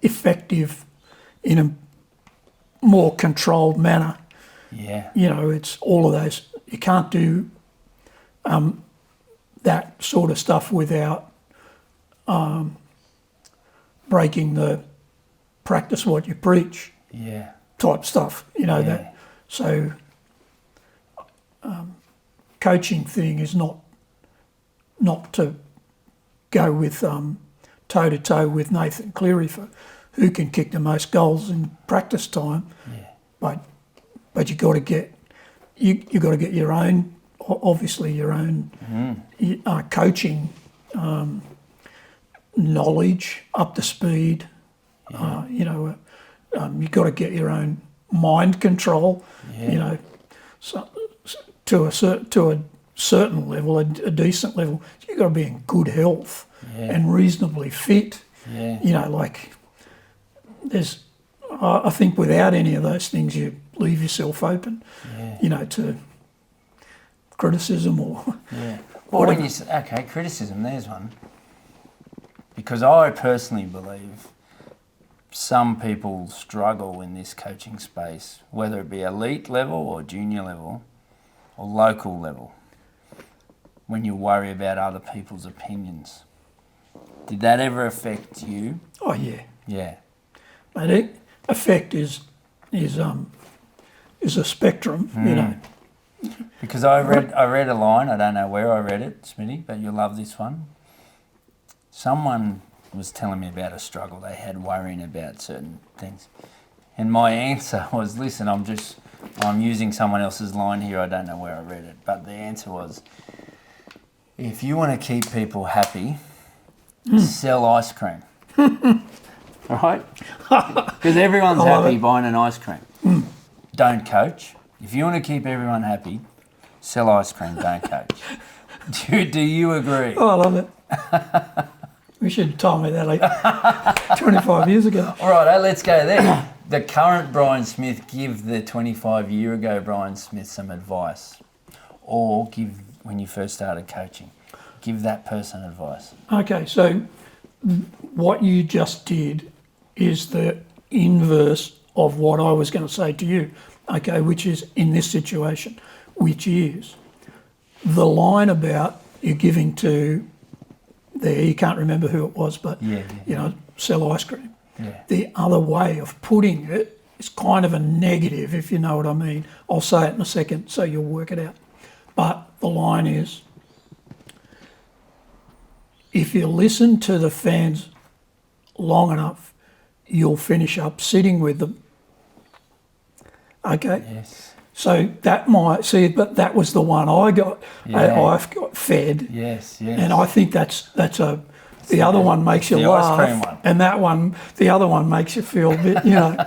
effective in a more controlled manner, it's all of those. You can't do that sort of stuff without breaking the practice what you preach type stuff, that. So coaching thing is not to go with toe-to-toe with Nathan Cleary for who can kick the most goals in practice time, but you got to get your own, obviously your own coaching knowledge up to speed. You got to get your own mind control. So to a certain level, a decent level. You got to be in good health and reasonably fit. There's. I think without any of those things, you leave yourself open. To criticism or. Well, when you say, criticism, there's one. Because I personally believe some people struggle in this coaching space, whether it be elite level or junior level or local level, when you worry about other people's opinions. Did that ever affect you? Oh, yeah. Yeah. But affect is a spectrum, Because I read a line, I don't know where I read it, Smitty, but you'll love this one. Someone was telling me about a struggle they had worrying about certain things. And my answer was, listen, I'm using someone else's line here. I don't know where I read it. But the answer was, if you want to keep people happy, sell ice cream. Right? Because everyone's happy buying an ice cream. Don't coach. If you want to keep everyone happy, sell ice cream, don't coach. Do you agree? Oh, I love it. We should have told me that like 25 years ago. All right, let's go there. The current Brian Smith, give the 25-year ago Brian Smith some advice. Or give, when you first started coaching, give that person advice. Okay, so what you just did is the inverse of what I was going to say to you, okay, which is in this situation, which is the line about you giving to there, you can't remember who it was, but, you know, sell ice cream. Yeah. The other way of putting it is kind of a negative, if you know what I mean. I'll say it in a second, so you'll work it out. But the line is, if you listen to the fans long enough, you'll finish up sitting with them. Okay? Yes. So that might, see, but that was the one I got, I've got fed. Yes. And I think that's the other one makes you laugh, and that one, the other one makes you feel a bit, you know.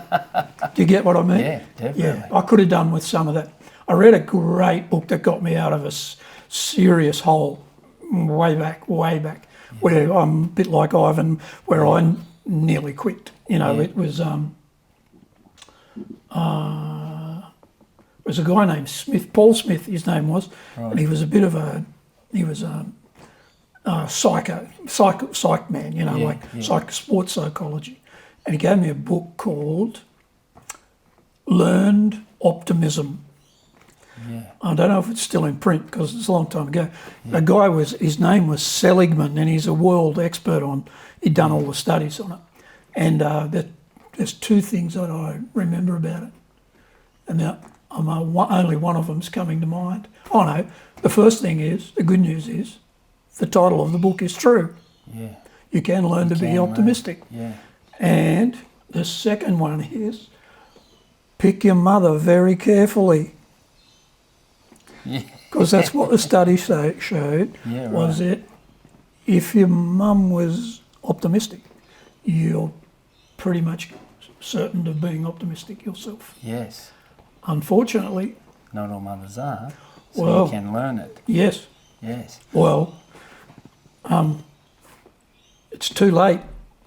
Do you get what I mean? Yeah, definitely. Yeah, I could have done with some of that. I read a great book that got me out of a serious hole way back, where I'm a bit like Ivan, where I nearly quit. You know, it was a guy named Smith, Paul Smith, his name was, and he was a bit of a, psych man, you know, sports psychology. And he gave me a book called Learned Optimism. Yeah. I don't know if it's still in print because it's a long time ago. Yeah. The guy his name was Seligman, and he's a world expert he'd done all the studies on it. And there's two things that I remember about it. And now only one of them's coming to mind. Oh no, the first thing is, the good news is, the title of the book is true. Yeah. You can learn to be optimistic. Yeah. And the second one is, pick your mother very carefully. Yeah. Because that's what the study showed, was that if your mum was optimistic, you're pretty much certain of being optimistic yourself. Yes. Unfortunately. Not all mothers are, so you can learn it. Yes. Yes. Well, it's too late.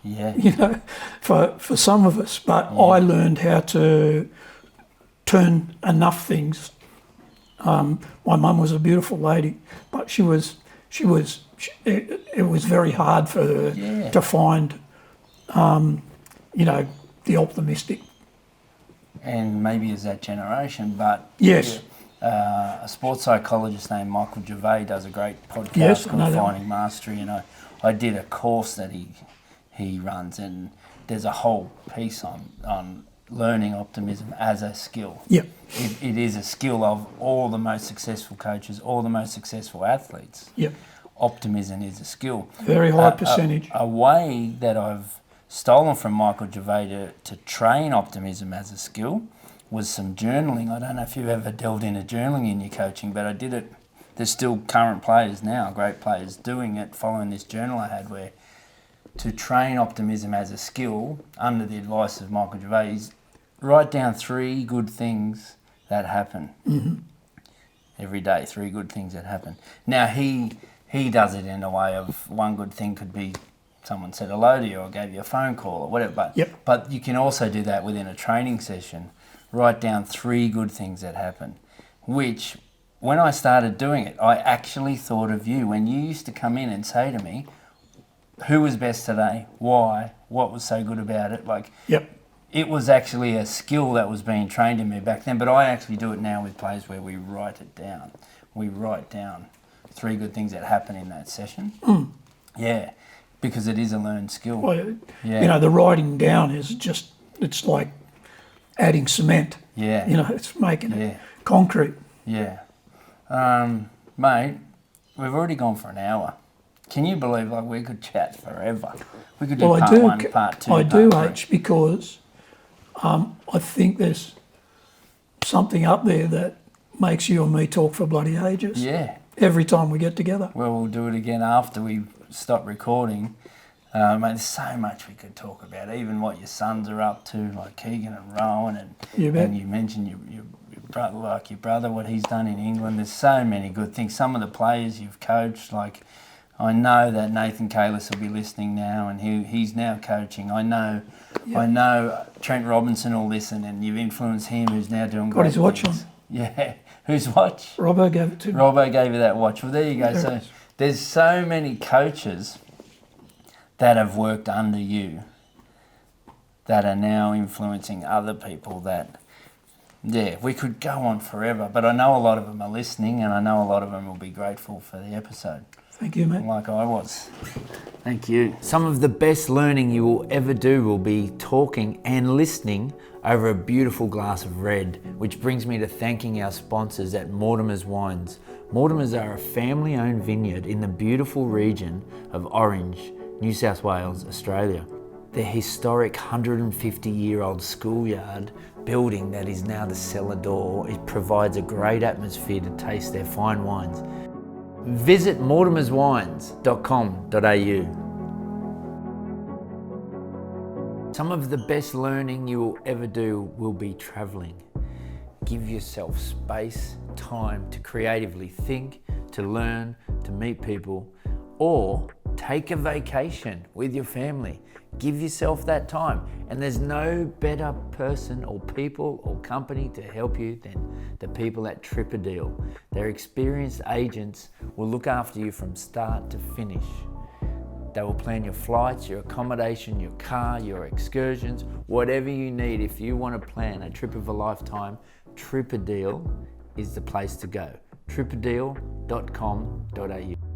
Yeah. You know, for some of us. But I learned how to turn enough things. My mum was a beautiful lady, but it was very hard for her to find, you know, the optimistic. And maybe it's that generation, but yes. A sports psychologist named Michael Gervais does a great podcast called Finding Mastery, and I did a course that he runs, and there's a whole piece on learning optimism as a skill. Yep. It is a skill of all the most successful coaches, all the most successful athletes. Yep. Optimism is a skill. Very high percentage. A way that I've stolen from Michael Gervais to train optimism as a skill was some journaling. I don't know if you've ever delved into journaling in your coaching, but I did it. There's still current players now, great players, doing it, following this journal I had, where to train optimism as a skill, under the advice of Michael Gervais, write down 3 good things that happen every day, 3 good things that happen. Now, he does it in a way of one good thing could be someone said hello to you or gave you a phone call or whatever. But you can also do that within a training session. Write down 3 good things that happen, which when I started doing it, I actually thought of you. When you used to come in and say to me, who was best today? Why? What was so good about it? It was actually a skill that was being trained in me back then, but I actually do it now with players where we write it down. We write down 3 good things that happen in that session. Yeah, because it is a learned skill. Well, you know, the writing down is just, it's like adding cement. Yeah. You know, it's making it concrete. Yeah. Mate, we've already gone for an hour. Can you believe we could chat forever? We could do part 1, part 2, I part do, 3. H, because I think there's something up there that makes you and me talk for bloody ages. Yeah. Every time we get together. Well, we'll do it again after we stop recording. Mate, there's so much we could talk about, even what your sons are up to, like Keegan and Rowan, and You bet. and you mentioned your brother, like your brother, what he's done in England. There's so many good things. Some of the players you've coached, like I know that Nathan Kalis will be listening now, and he's now coaching. I know Trent Robinson will listen, and you've influenced him, who's now doing great Got his watch things. on. Yeah, whose watch? Robbo gave it to me. Robbo gave you that watch. Well, there you go. There So it is. there's so many coaches that have worked under you that are now influencing other people that, yeah, we could go on forever. But I know a lot of them are listening, and I know a lot of them will be grateful for the episode, Thank you, mate. like I was. Thank you. Some of the best learning you will ever do will be talking and listening over a beautiful glass of red, which brings me to thanking our sponsors at Mortimer's Wines. Mortimer's are a family-owned vineyard in the beautiful region of Orange, New South Wales, Australia. Their historic 150-year-old schoolyard building that is now the cellar door, it provides a great atmosphere to taste their fine wines. Visit mortimerswines.com.au. Some of the best learning you will ever do will be travelling. Give yourself space, time to creatively think, to learn, to meet people, or take a vacation with your family. Give yourself that time. And there's no better person or people or company to help you than the people at Tripadeal. Their experienced agents will look after you from start to finish. They will plan your flights, your accommodation, your car, your excursions, whatever you need. If you want to plan a trip of a lifetime, Tripadeal is the place to go. Tripadeal.com.au.